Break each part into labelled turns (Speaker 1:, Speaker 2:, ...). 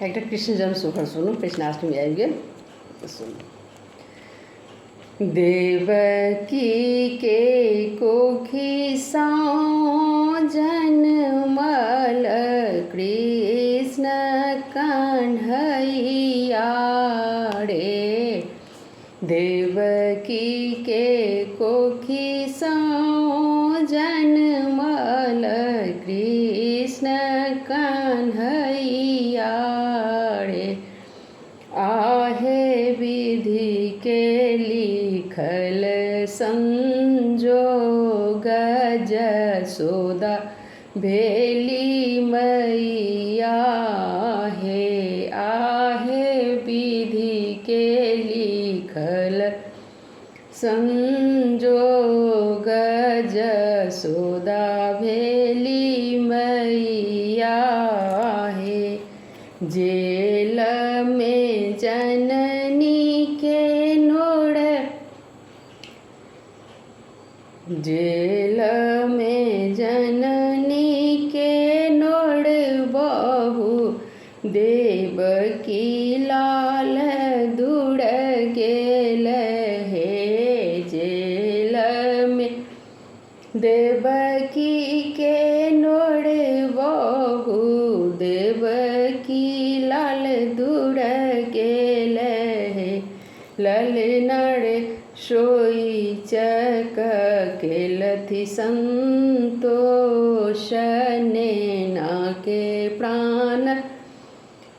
Speaker 1: एक कृष्ण जन्म सुखर सुनू कृष्णाष्टमी आबि गेल सुनू। देवकी के कोखी सा जनमल कृष्ण कन्हैया रे। देवकी के कोखी सा जनमल कृष्ण कन्हैया रे। आहे विधि के लिखल संजोग जसोदा भेली मैया हे। आहे विधि के लिखल संजोग जसोदा भेली मैया हे। जेल में जननी के नोड़, जेल में जननी के नोड़ बहू देवकी लाल दूड़ गेल हे। जेल में देवकी के नोड़ बहू देवकी लाल दूड़ गेल हे। ललनड़ सोई चक केलथि संतोष नैना के प्राण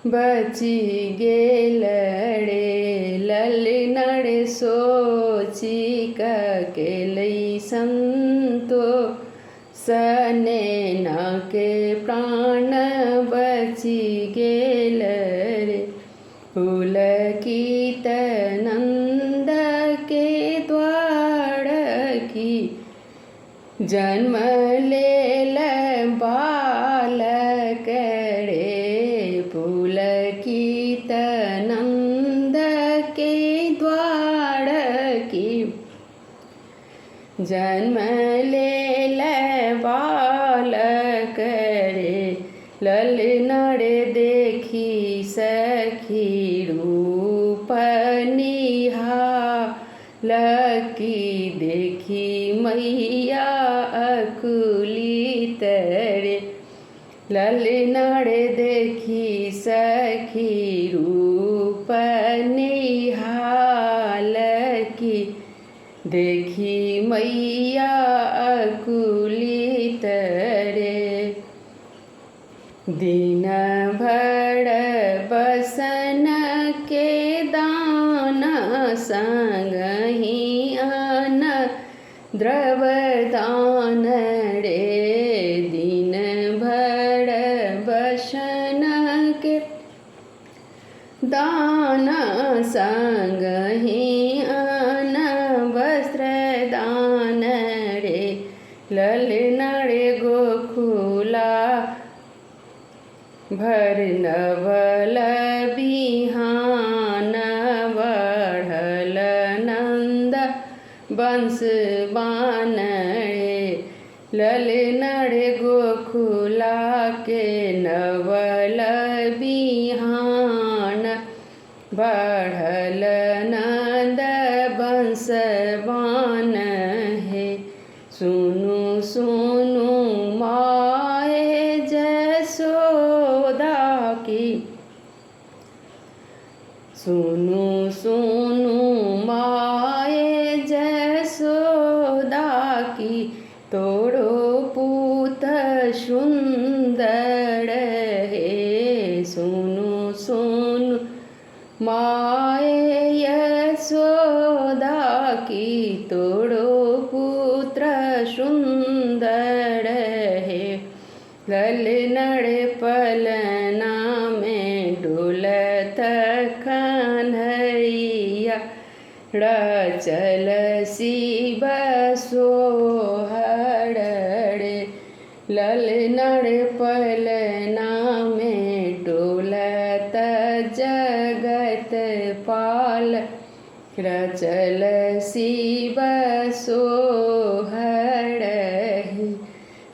Speaker 1: बची गेल रे। ललनड़ सोची केलई संतोष नैना के प्राण बची गेल रे। पुलकित नंद के द्वार की जन्म लेल बालक रे। पुलकित नंद के द्वार की जन्म लेल बालक रे। ललनड़ देखी सखी रूप निहालकी देखी मैया अकुलित रे। ललनड़ देखी सखी रूप निहालकी देखी मैया अकुलित रे। दिन भर बसन के दान संगहि अन्न द्रव दान रे। दिन भर बसन के दान संगहि अन्न वस्त्र दान रे। ललनड़ गोकुला भर नवल बिहान बढ़ल नंद बंस बान रे। ललनड़ गोकुला के नवल बिहान बढ़ल नंद बंस बान है। सुनु सुनु माए जसोदा की, सुनु सुनु माए जसोदा की तोरो पूत सुंदर है। सुनु सुनु माए यशोदा की तोरो पुत्र सुंदर है। ललनड़ पलना में डोलत कन्हैया रचल शिव सोहर रे। ललनड़ पलना में डोलत जगत पाल रचल शिव सोहर है।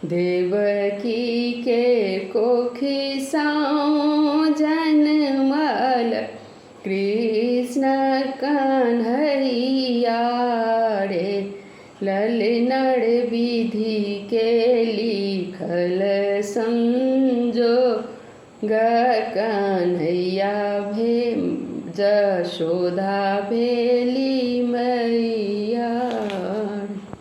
Speaker 1: देवकी के कोखी साँव जन कृष्ण कन्हैया रे ललनड़ विधि के लिखल समझो कन्हैया भे जशोदा भेली